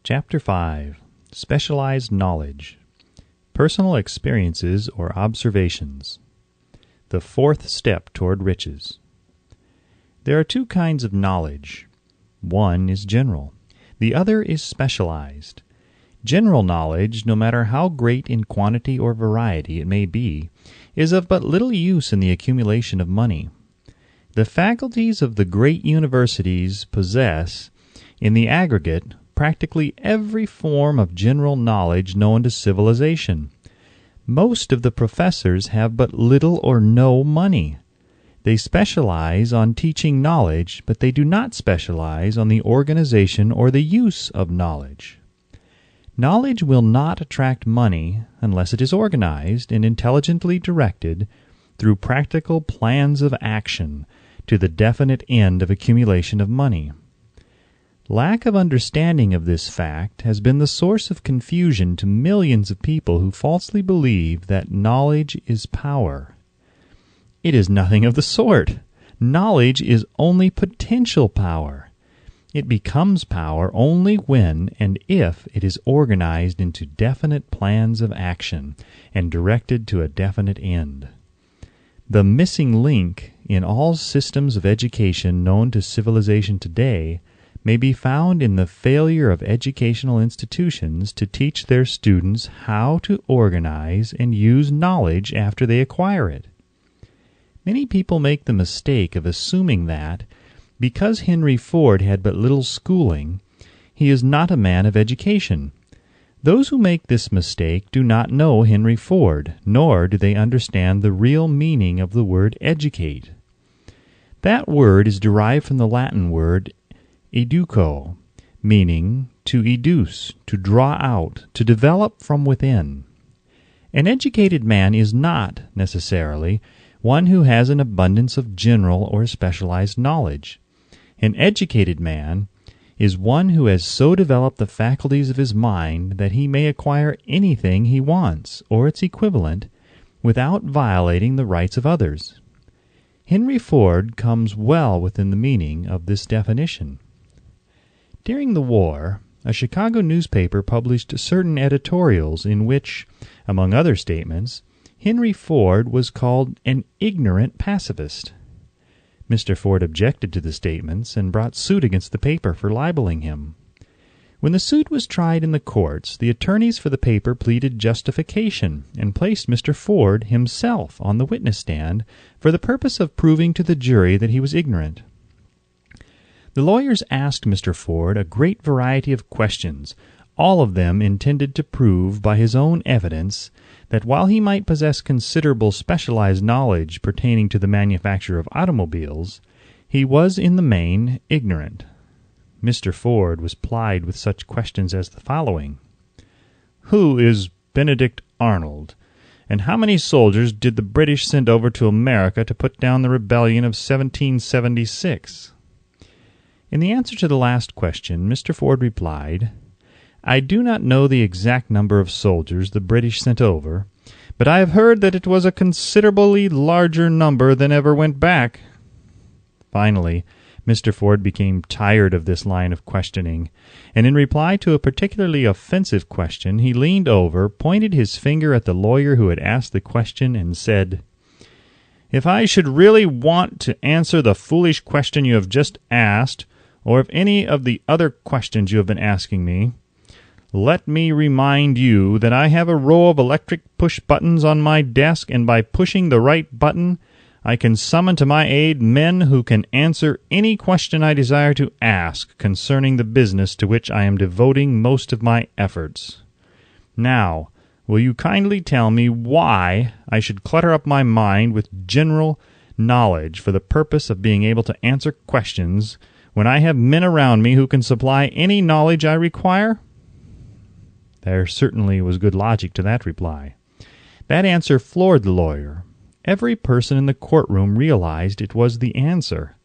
Chapter 5. Specialized Knowledge. Personal Experiences or Observations. The fourth step toward riches. There are two kinds of knowledge. One is general. The other is specialized. General knowledge, no matter how great in quantity or variety it may be, is of but little use in the accumulation of money. The faculties of the great universities possess, in the aggregate, practically every form of general knowledge known to civilization. Most of the professors have but little or no money. They specialize on teaching knowledge, but they do not specialize on the organization or the use of knowledge. Knowledge will not attract money unless it is organized and intelligently directed through practical plans of action to the definite end of accumulation of money. Lack of understanding of this fact has been the source of confusion to millions of people who falsely believe that knowledge is power. It is nothing of the sort. Knowledge is only potential power. It becomes power only when and if it is organized into definite plans of action and directed to a definite end. The missing link in all systems of education known to civilization today may be found in the failure of educational institutions to teach their students how to organize and use knowledge after they acquire it. Many people make the mistake of assuming that, because Henry Ford had but little schooling, he is not a man of education. Those who make this mistake do not know Henry Ford, nor do they understand the real meaning of the word educate. That word is derived from the Latin word educo, meaning to educe, to draw out, to develop from within. An educated man is not, necessarily, one who has an abundance of general or specialized knowledge. An educated man is one who has so developed the faculties of his mind that he may acquire anything he wants, or its equivalent, without violating the rights of others. Henry Ford comes well within the meaning of this definition. During the war, a Chicago newspaper published certain editorials in which, among other statements, Henry Ford was called an ignorant pacifist. Mr. Ford objected to the statements and brought suit against the paper for libeling him. When the suit was tried in the courts, the attorneys for the paper pleaded justification and placed Mr. Ford himself on the witness stand for the purpose of proving to the jury that he was ignorant. The lawyers asked Mr. Ford a great variety of questions, all of them intended to prove by his own evidence that while he might possess considerable specialized knowledge pertaining to the manufacture of automobiles, he was in the main ignorant. Mr. Ford was plied with such questions as the following. Who is Benedict Arnold, and how many soldiers did the British send over to America to put down the rebellion of 1776? In the answer to the last question, Mr. Ford replied, I do not know the exact number of soldiers the British sent over, but I have heard that it was a considerably larger number than ever went back. Finally, Mr. Ford became tired of this line of questioning, and in reply to a particularly offensive question, he leaned over, pointed his finger at the lawyer who had asked the question, and said, If I should really want to answer the foolish question you have just asked, or if any of the other questions you have been asking me, let me remind you that I have a row of electric push buttons on my desk, and by pushing the right button, I can summon to my aid men who can answer any question I desire to ask concerning the business to which I am devoting most of my efforts. Now, will you kindly tell me why I should clutter up my mind with general knowledge for the purpose of being able to answer questions when I have men around me who can supply any knowledge I require? There certainly was good logic to that reply. That answer floored the lawyer. Every person in the courtroom realized it was the answer,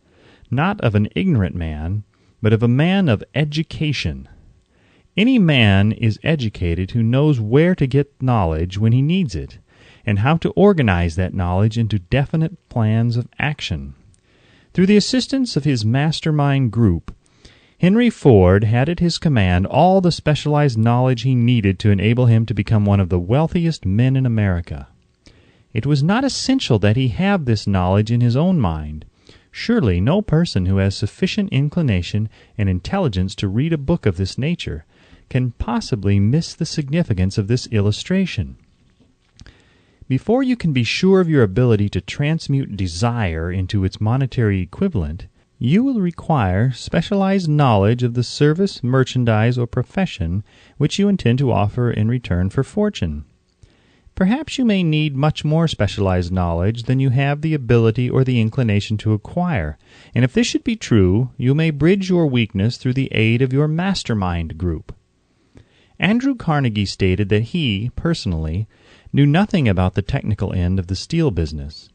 not of an ignorant man, but of a man of education. Any man is educated who knows where to get knowledge when he needs it, and how to organize that knowledge into definite plans of action. Through the assistance of his mastermind group, Henry Ford had at his command all the specialized knowledge he needed to enable him to become one of the wealthiest men in America. It was not essential that he have this knowledge in his own mind. Surely no person who has sufficient inclination and intelligence to read a book of this nature can possibly miss the significance of this illustration. Before you can be sure of your ability to transmute desire into its monetary equivalent, you will require specialized knowledge of the service, merchandise, or profession which you intend to offer in return for fortune. Perhaps you may need much more specialized knowledge than you have the ability or the inclination to acquire, and if this should be true, you may bridge your weakness through the aid of your mastermind group. Andrew Carnegie stated that he, personally, knew nothing about the technical end of the steel business.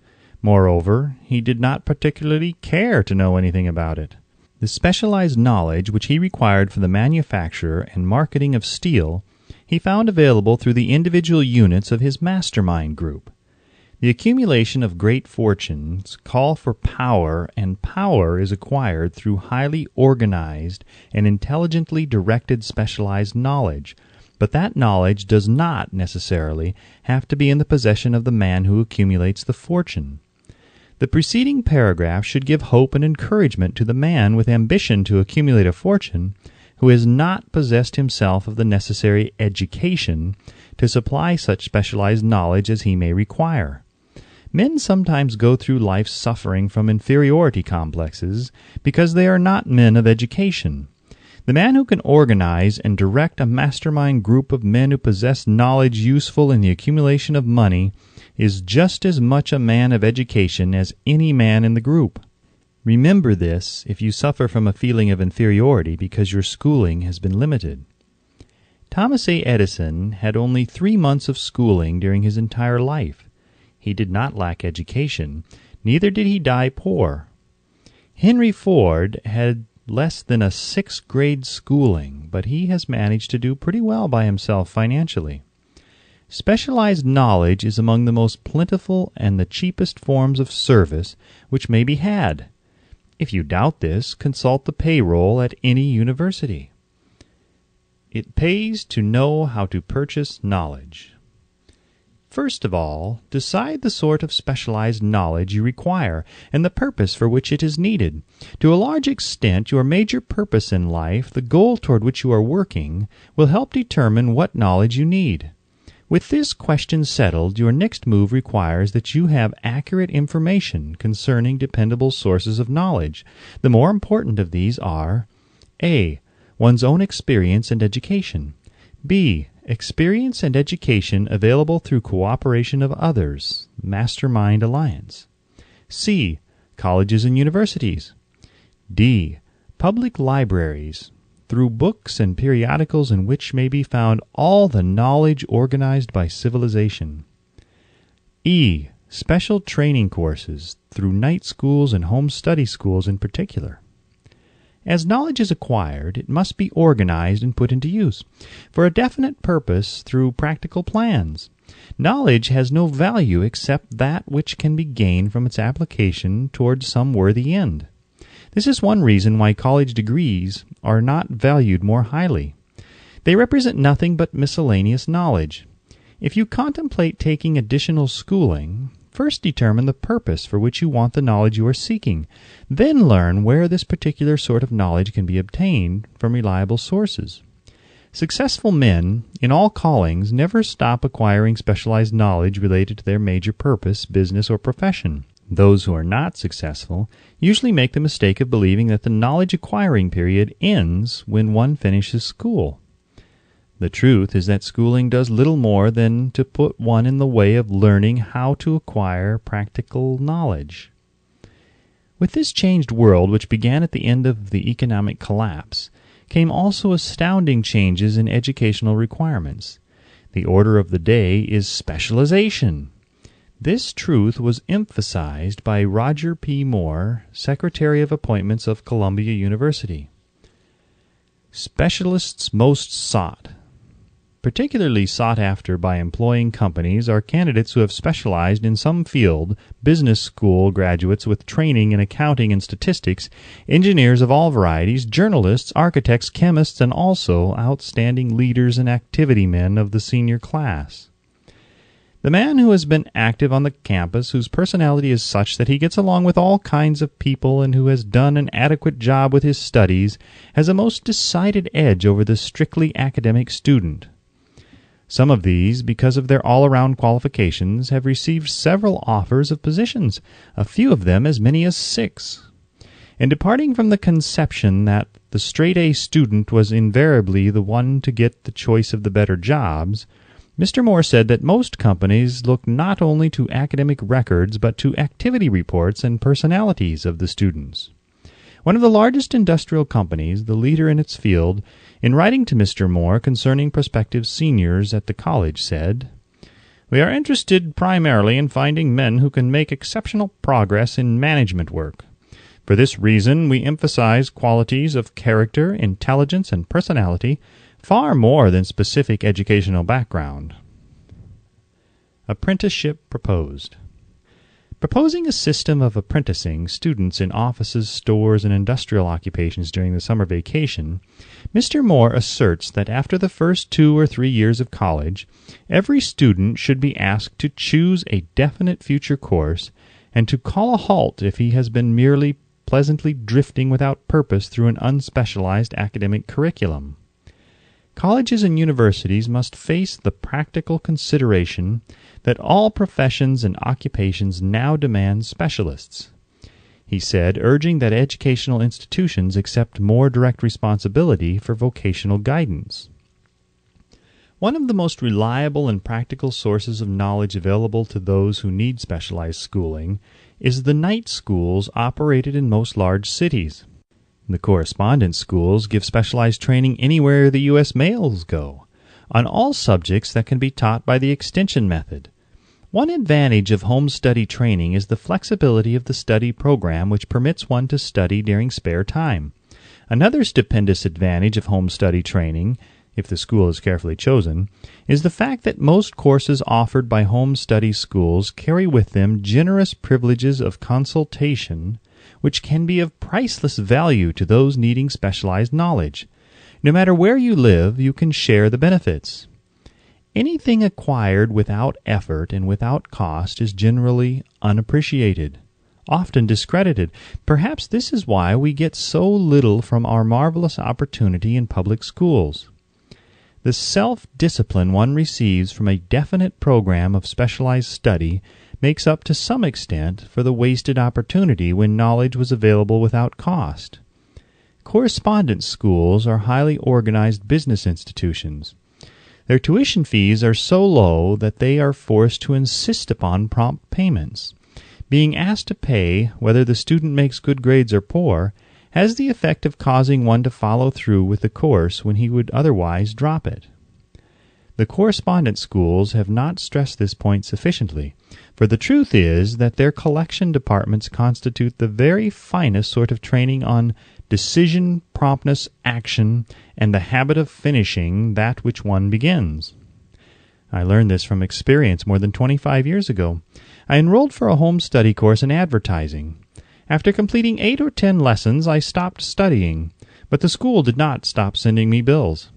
Moreover, he did not particularly care to know anything about it. The specialized knowledge which he required for the manufacture and marketing of steel he found available through the individual units of his mastermind group. The accumulation of great fortunes call for power, and power is acquired through highly organized and intelligently directed specialized knowledge, but that knowledge does not necessarily have to be in the possession of the man who accumulates the fortune. The preceding paragraph should give hope and encouragement to the man with ambition to accumulate a fortune who has not possessed himself of the necessary education to supply such specialized knowledge as he may require. Men sometimes go through life suffering from inferiority complexes because they are not men of education. The man who can organize and direct a mastermind group of men who possess knowledge useful in the accumulation of money is just as much a man of education as any man in the group. Remember this if you suffer from a feeling of inferiority because your schooling has been limited. Thomas A. Edison had only 3 months of schooling during his entire life. He did not lack education, neither did he die poor. Henry Ford had less than a 6th grade schooling, but he has managed to do pretty well by himself financially. Specialized knowledge is among the most plentiful and the cheapest forms of service which may be had. If you doubt this, consult the payroll at any university. It pays to know how to purchase knowledge. First of all, decide the sort of specialized knowledge you require and the purpose for which it is needed. To a large extent, your major purpose in life, the goal toward which you are working, will help determine what knowledge you need. With this question settled, your next move requires that you have accurate information concerning dependable sources of knowledge. The more important of these are A. One's own experience and education. B. Experience and education available through cooperation of others, Mastermind Alliance. C. Colleges and universities. D. Public libraries, through books and periodicals in which may be found all the knowledge organized by civilization. E. Special training courses, through night schools and home study schools in particular. As knowledge is acquired, it must be organized and put into use for a definite purpose through practical plans. Knowledge has no value except that which can be gained from its application towards some worthy end. This is one reason why college degrees are not valued more highly. They represent nothing but miscellaneous knowledge. If you contemplate taking additional schooling, first determine the purpose for which you want the knowledge you are seeking. Then learn where this particular sort of knowledge can be obtained from reliable sources. Successful men in all callings never stop acquiring specialized knowledge related to their major purpose, business, or profession. Those who are not successful usually make the mistake of believing that the knowledge acquiring period ends when one finishes school. The truth is that schooling does little more than to put one in the way of learning how to acquire practical knowledge. With this changed world, which began at the end of the economic collapse, came also astounding changes in educational requirements. The order of the day is specialization. This truth was emphasized by Roger P. Moore, Secretary of Appointments of Columbia University. Specialists most sought. particularly sought after by employing companies are candidates who have specialized in some field, business school graduates with training in accounting and statistics, engineers of all varieties, journalists, architects, chemists, and also outstanding leaders and activity men of the senior class. The man who has been active on the campus, whose personality is such that he gets along with all kinds of people and who has done an adequate job with his studies, has a most decided edge over the strictly academic student. Some of these, because of their all-around qualifications, have received several offers of positions, a few of them as many as 6. In departing from the conception that the straight-A student was invariably the one to get the choice of the better jobs, Mr. Moore said that most companies look not only to academic records but to activity reports and personalities of the students. One of the largest industrial companies, the leader in its field, in writing to Mr. Moore concerning prospective seniors at the college, said, "We are interested primarily in finding men who can make exceptional progress in management work. For this reason we emphasize qualities of character, intelligence, and personality far more than specific educational background." Apprenticeship proposed. Proposing a system of apprenticing students in offices, stores, and industrial occupations during the summer vacation, Mr. Moore asserts that after the first 2 or 3 years of college, every student should be asked to choose a definite future course and to call a halt if he has been merely pleasantly drifting without purpose through an unspecialized academic curriculum. Colleges and universities must face the practical consideration that all professions and occupations now demand specialists, he said, urging that educational institutions accept more direct responsibility for vocational guidance. One of the most reliable and practical sources of knowledge available to those who need specialized schooling is the night schools operated in most large cities. The correspondence schools give specialized training anywhere the U.S. mails go, on all subjects that can be taught by the extension method. One advantage of home study training is the flexibility of the study program, which permits one to study during spare time. Another stupendous advantage of home study training, if the school is carefully chosen, is the fact that most courses offered by home study schools carry with them generous privileges of consultation, which can be of priceless value to those needing specialized knowledge. No matter where you live, you can share the benefits. Anything acquired without effort and without cost is generally unappreciated, often discredited. Perhaps this is why we get so little from our marvelous opportunity in public schools. The self-discipline one receives from a definite program of specialized study makes up to some extent for the wasted opportunity when knowledge was available without cost. Correspondence schools are highly organized business institutions. Their tuition fees are so low that they are forced to insist upon prompt payments. Being asked to pay, whether the student makes good grades or poor, has the effect of causing one to follow through with the course when he would otherwise drop it. The correspondence schools have not stressed this point sufficiently, for the truth is that their collection departments constitute the very finest sort of training on decision, promptness, action, and the habit of finishing that which one begins. I learned this from experience more than 25 years ago. I enrolled for a home study course in advertising. After completing 8 or 10 lessons, I stopped studying, but the school did not stop sending me bills.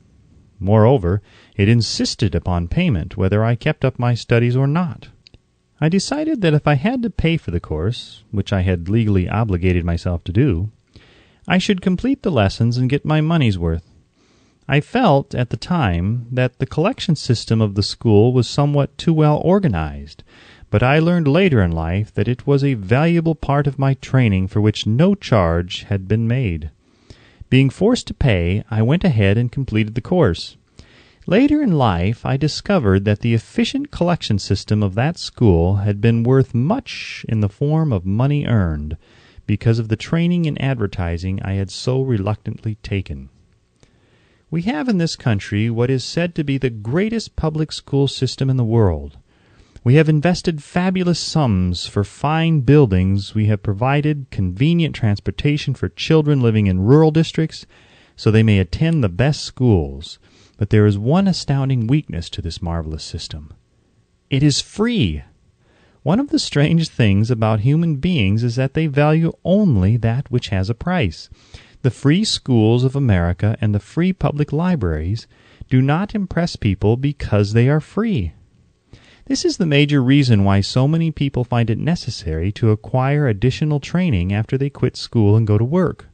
Moreover, it insisted upon payment whether I kept up my studies or not. I decided that if I had to pay for the course, which I had legally obligated myself to do, I should complete the lessons and get my money's worth. I felt at the time that the collection system of the school was somewhat too well organized, but I learned later in life that it was a valuable part of my training for which no charge had been made. Being forced to pay, I went ahead and completed the course. Later in life, I discovered that the efficient collection system of that school had been worth much in the form of money earned, because of the training in advertising I had so reluctantly taken. We have in this country what is said to be the greatest public school system in the world. We have invested fabulous sums for fine buildings. We have provided convenient transportation for children living in rural districts so they may attend the best schools. But there is one astounding weakness to this marvelous system. It is free. One of the strange things about human beings is that they value only that which has a price. The free schools of America and the free public libraries do not impress people because they are free. This is the major reason why so many people find it necessary to acquire additional training after they quit school and go to work.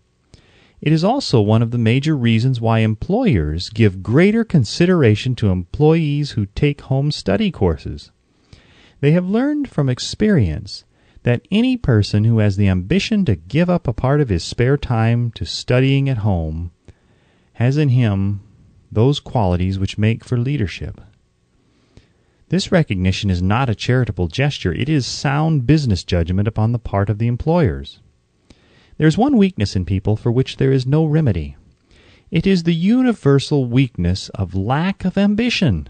It is also one of the major reasons why employers give greater consideration to employees who take home study courses. They have learned from experience that any person who has the ambition to give up a part of his spare time to studying at home has in him those qualities which make for leadership. This recognition is not a charitable gesture. It is sound business judgment upon the part of the employers. There is one weakness in people for which there is no remedy. It is the universal weakness of lack of ambition.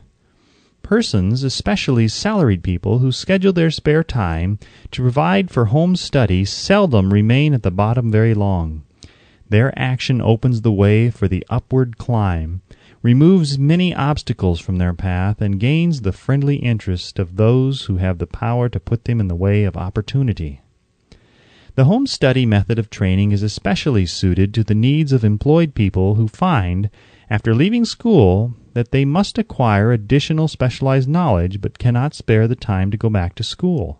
Persons, especially salaried people, who schedule their spare time to provide for home study seldom remain at the bottom very long. Their action opens the way for the upward climb, removes many obstacles from their path, and gains the friendly interest of those who have the power to put them in the way of opportunity. The home study method of training is especially suited to the needs of employed people who find, after leaving school, that they must acquire additional specialized knowledge but cannot spare the time to go back to school.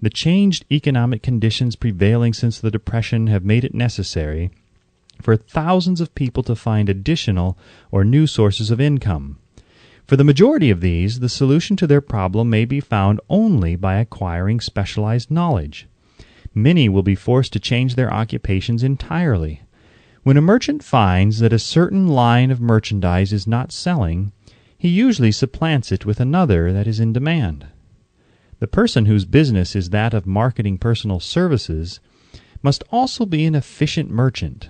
The changed economic conditions prevailing since the Depression have made it necessary for thousands of people to find additional or new sources of income. For the majority of these, the solution to their problem may be found only by acquiring specialized knowledge. Many will be forced to change their occupations entirely. When a merchant finds that a certain line of merchandise is not selling, he usually supplants it with another that is in demand. The person whose business is that of marketing personal services must also be an efficient merchant.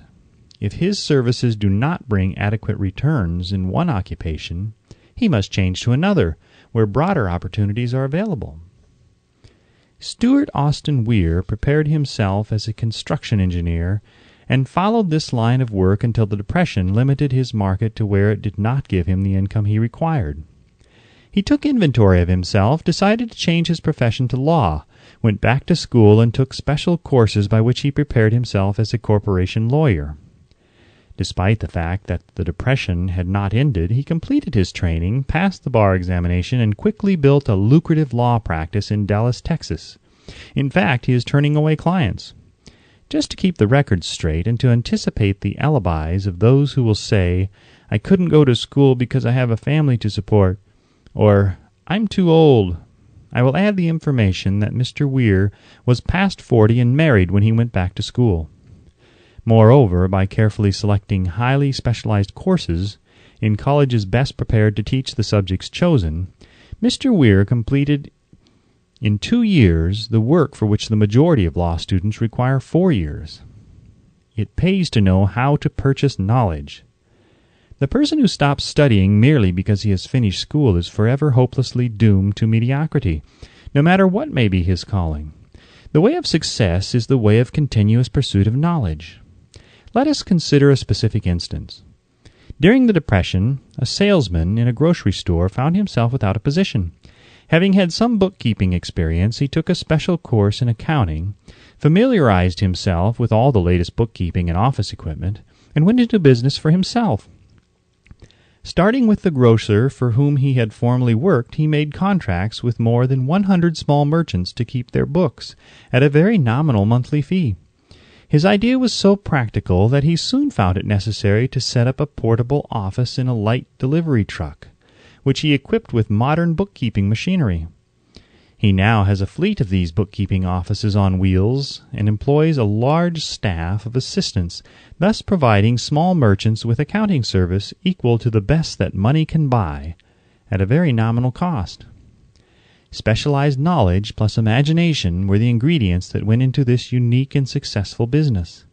If his services do not bring adequate returns in one occupation, he must change to another, where broader opportunities are available. Stuart Austin Weir prepared himself as a construction engineer and followed this line of work until the Depression limited his market to where it did not give him the income he required. He took inventory of himself, decided to change his profession to law, went back to school, and took special courses by which he prepared himself as a corporation lawyer. Despite the fact that the Depression had not ended, he completed his training, passed the bar examination, and quickly built a lucrative law practice in Dallas, Texas. In fact, he is turning away clients. Just to keep the records straight and to anticipate the alibis of those who will say, "I couldn't go to school because I have a family to support," or "I'm too old," I will add the information that Mr. Weir was past 40 and married when he went back to school. Moreover, by carefully selecting highly specialized courses in colleges best prepared to teach the subjects chosen, Mr. Weir completed in 2 years the work for which the majority of law students require 4 years. It pays to know how to purchase knowledge. The person who stops studying merely because he has finished school is forever hopelessly doomed to mediocrity, no matter what may be his calling. The way of success is the way of continuous pursuit of knowledge. Let us consider a specific instance. During the Depression, a salesman in a grocery store found himself without a position. Having had some bookkeeping experience, he took a special course in accounting, familiarized himself with all the latest bookkeeping and office equipment, and went into business for himself. Starting with the grocer for whom he had formerly worked, he made contracts with more than 100 small merchants to keep their books at a very nominal monthly fee. His idea was so practical that he soon found it necessary to set up a portable office in a light delivery truck, which he equipped with modern bookkeeping machinery. He now has a fleet of these bookkeeping offices on wheels and employs a large staff of assistants, thus providing small merchants with accounting service equal to the best that money can buy at a very nominal cost. Specialized knowledge plus imagination were the ingredients that went into this unique and successful business.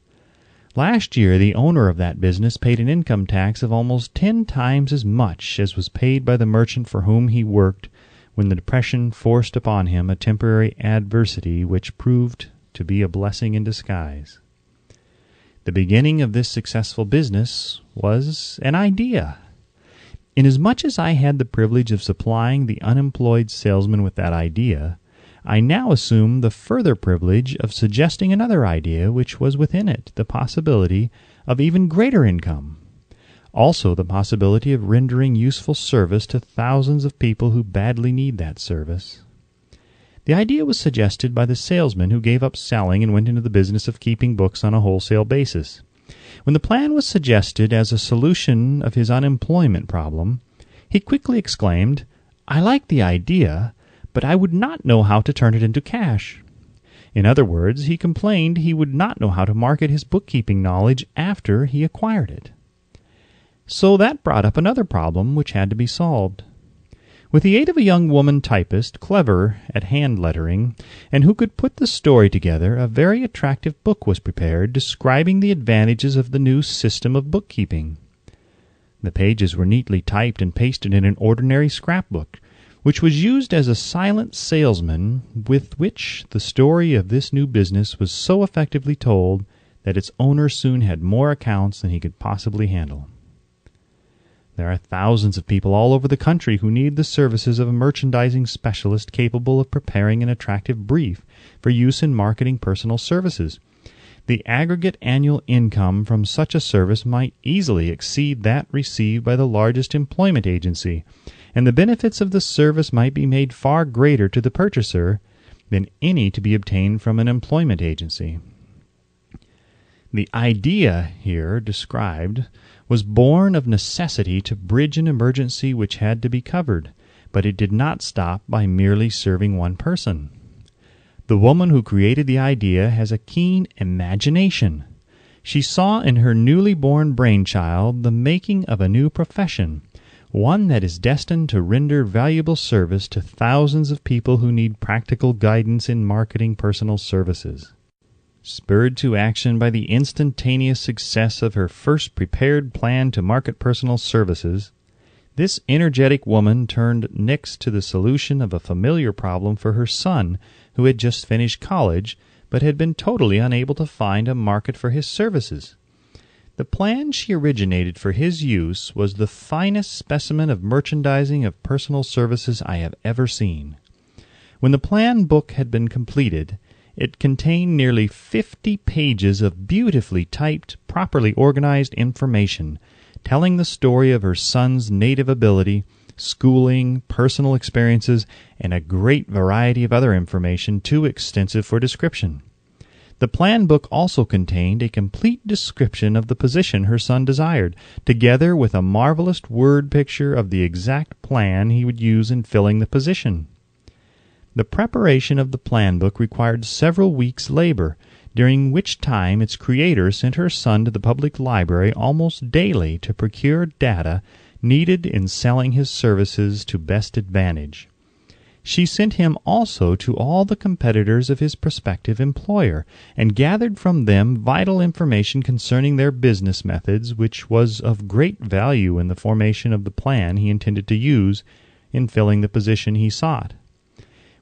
Last year, the owner of that business paid an income tax of almost 10 times as much as was paid by the merchant for whom he worked when the Depression forced upon him a temporary adversity which proved to be a blessing in disguise. The beginning of this successful business was an idea. Inasmuch as I had the privilege of supplying the unemployed salesman with that idea, I now assume the further privilege of suggesting another idea which was within it the possibility of even greater income. Also the possibility of rendering useful service to thousands of people who badly need that service. The idea was suggested by the salesman who gave up selling and went into the business of keeping books on a wholesale basis. When the plan was suggested as a solution of his unemployment problem, he quickly exclaimed, "I like the idea, but I would not know how to turn it into cash." In other words, he complained he would not know how to market his bookkeeping knowledge after he acquired it. So that brought up another problem which had to be solved. With the aid of a young woman typist, clever at hand lettering, and who could put the story together, a very attractive book was prepared describing the advantages of the new system of bookkeeping. The pages were neatly typed and pasted in an ordinary scrapbook, which was used as a silent salesman with which the story of this new business was so effectively told that its owner soon had more accounts than he could possibly handle. There are thousands of people all over the country who need the services of a merchandising specialist capable of preparing an attractive brief for use in marketing personal services. The aggregate annual income from such a service might easily exceed that received by the largest employment agency, and the benefits of the service might be made far greater to the purchaser than any to be obtained from an employment agency. The idea here described was born of necessity to bridge an emergency which had to be covered, but it did not stop by merely serving one person. The woman who created the idea has a keen imagination. She saw in her newly born brainchild the making of a new profession, one that is destined to render valuable service to thousands of people who need practical guidance in marketing personal services. Spurred to action by the instantaneous success of her first prepared plan to market personal services, this energetic woman turned next to the solution of a familiar problem for her son, who had just finished college, but had been totally unable to find a market for his services. The plan she originated for his use was the finest specimen of merchandising of personal services I have ever seen. When the plan book had been completed, it contained nearly 50 pages of beautifully typed, properly organized information, telling the story of her son's native ability, schooling, personal experiences, and a great variety of other information too extensive for description. The plan book also contained a complete description of the position her son desired, together with a marvelous word picture of the exact plan he would use in filling the position. The preparation of the plan book required several weeks' labor, during which time its creator sent her son to the public library almost daily to procure data needed in selling his services to best advantage. She sent him also to all the competitors of his prospective employer, and gathered from them vital information concerning their business methods, which was of great value in the formation of the plan he intended to use in filling the position he sought.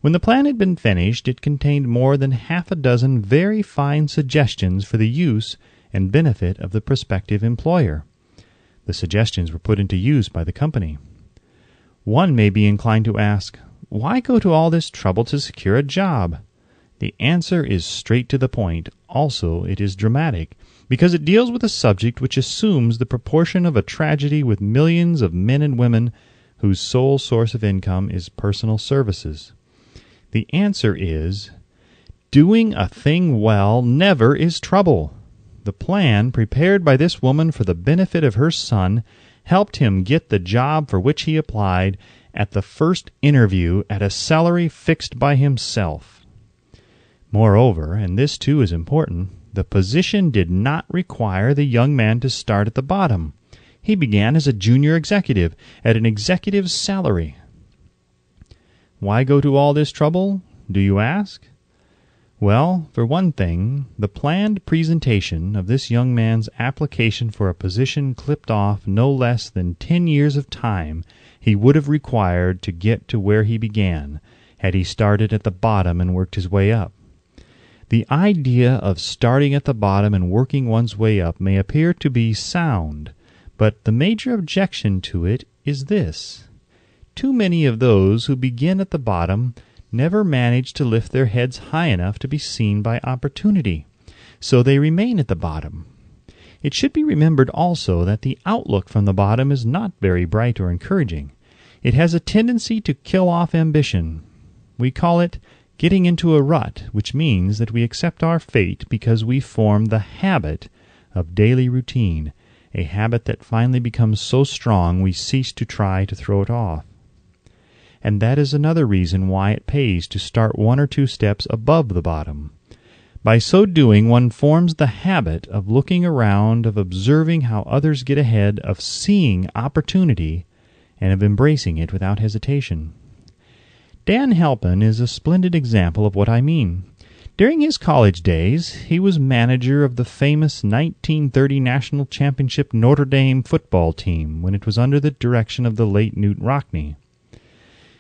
When the plan had been finished, it contained more than half a dozen very fine suggestions for the use and benefit of the prospective employer. The suggestions were put into use by the company. One may be inclined to ask, why go to all this trouble to secure a job? The answer is straight to the point. Also, it is dramatic, because it deals with a subject which assumes the proportion of a tragedy with millions of men and women whose sole source of income is personal services. The answer is, doing a thing well never is trouble. The plan, prepared by this woman for the benefit of her son, helped him get the job for which he applied at the first interview at a salary fixed by himself. Moreover, and this too is important, the position did not require the young man to start at the bottom. He began as a junior executive at an executive's salary. Why go to all this trouble, do you ask? Well, for one thing, the planned presentation of this young man's application for a position clipped off no less than 10 years of time he would have required to get to where he began, had he started at the bottom and worked his way up. The idea of starting at the bottom and working one's way up may appear to be sound, But the major objection to it is this: too many of those who begin at the bottom never manage to lift their heads high enough to be seen by opportunity, so they remain at the bottom. It should be remembered also that the outlook from the bottom is not very bright or encouraging. It has a tendency to kill off ambition. We call it getting into a rut, which means that we accept our fate because we form the habit of daily routine, a habit that finally becomes so strong we cease to try to throw it off. And that is another reason why it pays to start 1 or 2 steps above the bottom. By so doing, one forms the habit of looking around, of observing how others get ahead, of seeing opportunity, and of embracing it without hesitation. Dan Halpin is a splendid example of what I mean. During his college days, he was manager of the famous 1930 National Championship Notre Dame football team when it was under the direction of the late Knute Rockne.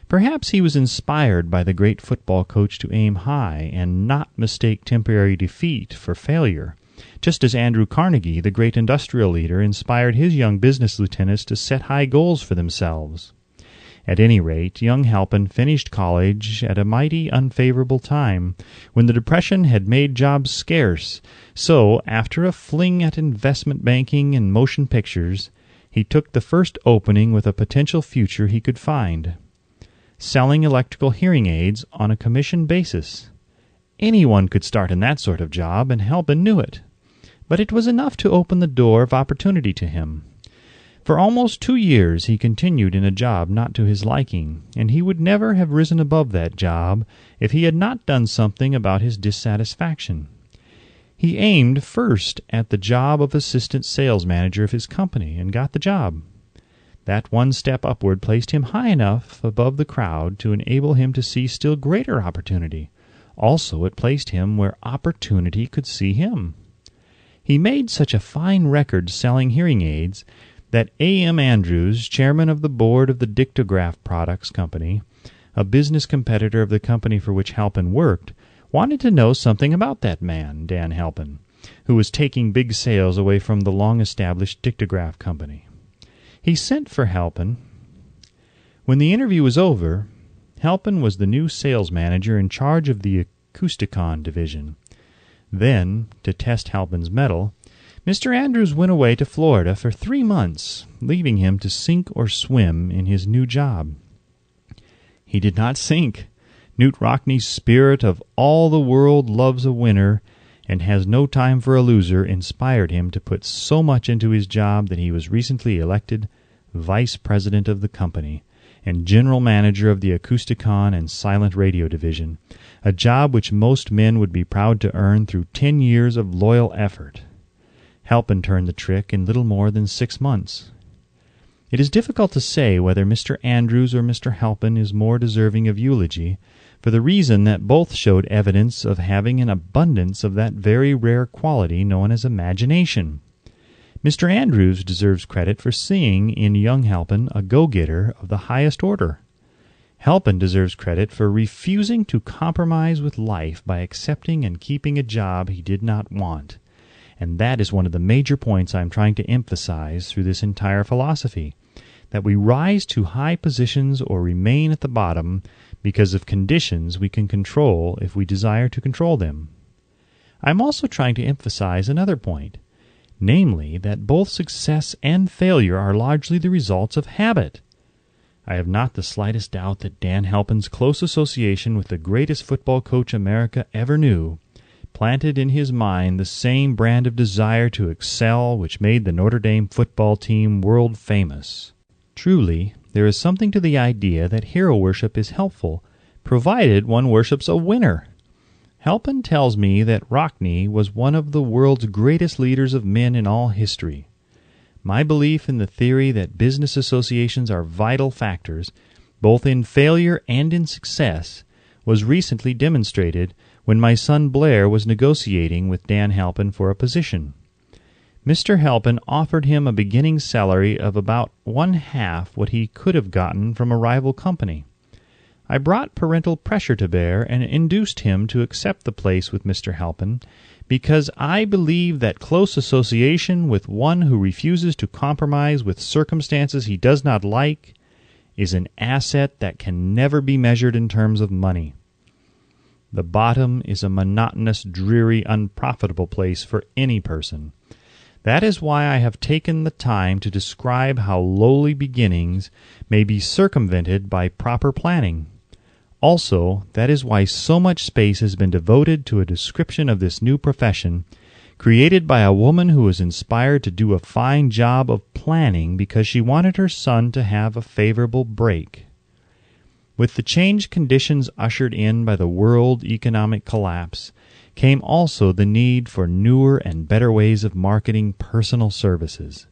Perhaps he was inspired by the great football coach to aim high and not mistake temporary defeat for failure, just as Andrew Carnegie, the great industrial leader, inspired his young business lieutenants to set high goals for themselves. At any rate, young Halpin finished college at a mighty unfavorable time, when the Depression had made jobs scarce. So, after a fling at investment banking and motion pictures, he took the first opening with a potential future he could find: selling electrical hearing aids on a commission basis. Anyone could start in that sort of job, and Halpin knew it. But it was enough to open the door of opportunity to him. For almost 2 years he continued in a job not to his liking, and he would never have risen above that job if he had not done something about his dissatisfaction. He aimed first at the job of assistant sales manager of his company, and got the job. That one step upward placed him high enough above the crowd to enable him to see still greater opportunity. Also, it placed him where opportunity could see him. He made such a fine record selling hearing aids that A.M. Andrews, chairman of the board of the Dictograph Products Company, a business competitor of the company for which Halpin worked, wanted to know something about that man, Dan Halpin, who was taking big sales away from the long-established Dictograph Company. He sent for Halpin. When the interview was over, Halpin was the new sales manager in charge of the Acousticon division. Then, to test Halpin's mettle, Mr. Andrews went away to Florida for 3 months, leaving him to sink or swim in his new job. He did not sink. Knute Rockne's spirit of all the world loves a winner and has no time for a loser inspired him to put so much into his job that he was recently elected vice president of the company and general manager of the Acousticon and silent radio division, a job which most men would be proud to earn through 10 years of loyal effort. Halpin turned the trick in little more than 6 months. It is difficult to say whether Mr. Andrews or Mr. Halpin is more deserving of eulogy, for the reason that both showed evidence of having an abundance of that very rare quality known as imagination. Mr. Andrews deserves credit for seeing in young Halpin a go-getter of the highest order. Halpin deserves credit for refusing to compromise with life by accepting and keeping a job he did not want. And that is one of the major points I am trying to emphasize through this entire philosophy, that we rise to high positions or remain at the bottom because of conditions we can control if we desire to control them. I am also trying to emphasize another point, namely that both success and failure are largely the results of habit. I have not the slightest doubt that Dan Halpin's close association with the greatest football coach America ever knew planted in his mind the same brand of desire to excel which made the Notre Dame football team world famous. Truly, there is something to the idea that hero worship is helpful, provided one worships a winner. Halpin tells me that Rockne was one of the world's greatest leaders of men in all history. My belief in the theory that business associations are vital factors, both in failure and in success, was recently demonstrated when my son Blair was negotiating with Dan Halpin for a position. Mr. Halpin offered him a beginning salary of about 1/2 what he could have gotten from a rival company. I brought parental pressure to bear and induced him to accept the place with Mr. Halpin because I believe that close association with one who refuses to compromise with circumstances he does not like is an asset that can never be measured in terms of money. The bottom is a monotonous, dreary, unprofitable place for any person. That is why I have taken the time to describe how lowly beginnings may be circumvented by proper planning. Also, that is why so much space has been devoted to a description of this new profession, created by a woman who was inspired to do a fine job of planning because she wanted her son to have a favorable break. With the changed conditions ushered in by the world economic collapse, came also the need for newer and better ways of marketing personal services.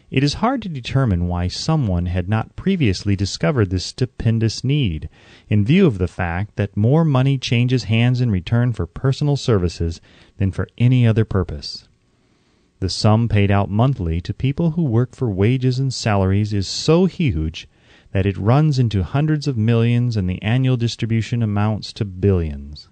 It is hard to determine why someone had not previously discovered this stupendous need, in view of the fact that more money changes hands in return for personal services than for any other purpose. The sum paid out monthly to people who work for wages and salaries is so huge that it runs into hundreds of millions, and the annual distribution amounts to billions.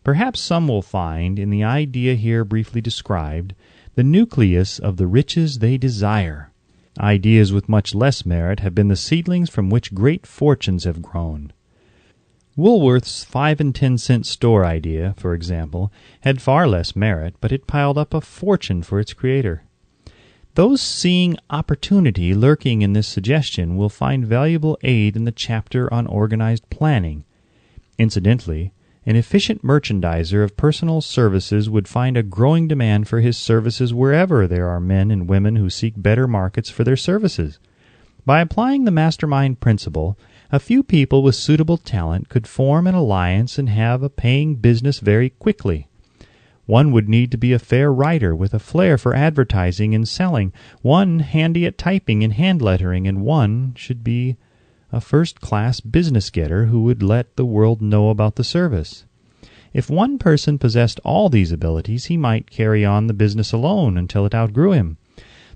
Perhaps some will find, in the idea here briefly described, the nucleus of the riches they desire. Ideas with much less merit have been the seedlings from which great fortunes have grown. Woolworth's 5 and 10 cent store idea, for example, had far less merit, but it piled up a fortune for its creator. Those seeing opportunity lurking in this suggestion will find valuable aid in the chapter on organized planning. Incidentally, an efficient merchandiser of personal services would find a growing demand for his services wherever there are men and women who seek better markets for their services. By applying the mastermind principle, a few people with suitable talent could form an alliance and have a paying business very quickly. One would need to be a fair writer with a flair for advertising and selling, one handy at typing and hand lettering, and one should be a first-class business-getter who would let the world know about the service. If one person possessed all these abilities, he might carry on the business alone until it outgrew him.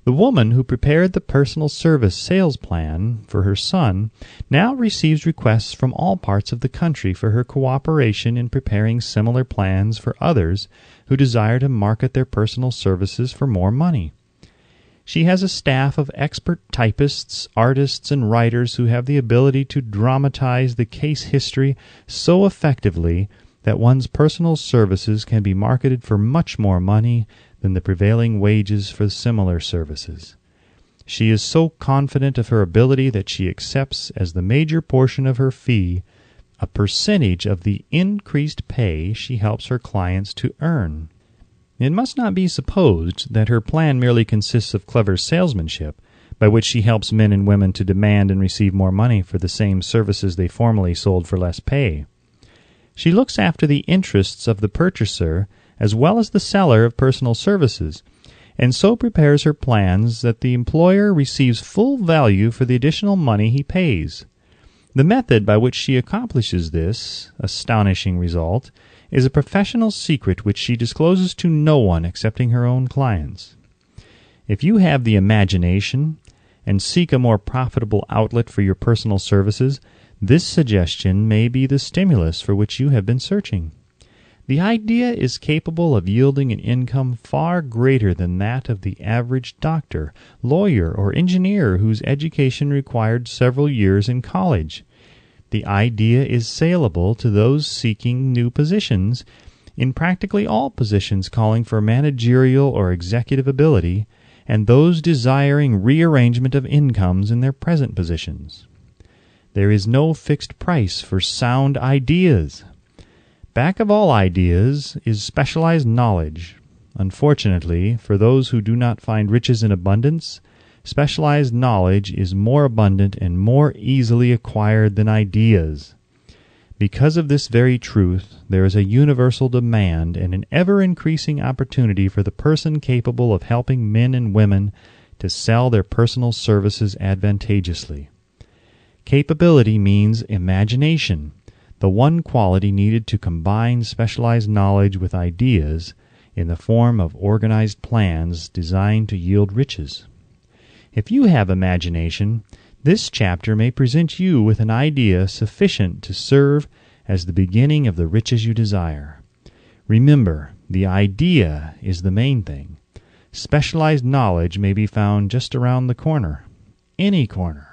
The woman who prepared the personal service sales plan for her son now receives requests from all parts of the country for her cooperation in preparing similar plans for others who desire to market their personal services for more money. She has a staff of expert typists, artists, and writers who have the ability to dramatize the case history so effectively that one's personal services can be marketed for much more money than the prevailing wages for similar services. She is so confident of her ability that she accepts as the major portion of her fee a percentage of the increased pay she helps her clients to earn. It must not be supposed that her plan merely consists of clever salesmanship, by which she helps men and women to demand and receive more money for the same services they formerly sold for less pay. She looks after the interests of the purchaser as well as the seller of personal services, and so prepares her plans that the employer receives full value for the additional money he pays. The method by which she accomplishes this astonishing result is a professional secret which she discloses to no one excepting her own clients. If you have the imagination and seek a more profitable outlet for your personal services, this suggestion may be the stimulus for which you have been searching. The idea is capable of yielding an income far greater than that of the average doctor, lawyer, or engineer whose education required several years in college. The idea is saleable to those seeking new positions, in practically all positions calling for managerial or executive ability, and those desiring rearrangement of incomes in their present positions. There is no fixed price for sound ideas. Back of all ideas is specialized knowledge. Unfortunately, for those who do not find riches in abundance, specialized knowledge is more abundant and more easily acquired than ideas. Because of this very truth, there is a universal demand and an ever-increasing opportunity for the person capable of helping men and women to sell their personal services advantageously. Capability means imagination, the one quality needed to combine specialized knowledge with ideas in the form of organized plans designed to yield riches. If you have imagination, this chapter may present you with an idea sufficient to serve as the beginning of the riches you desire. Remember, The idea is the main thing. Specialized knowledge may be found just around the corner. Any corner.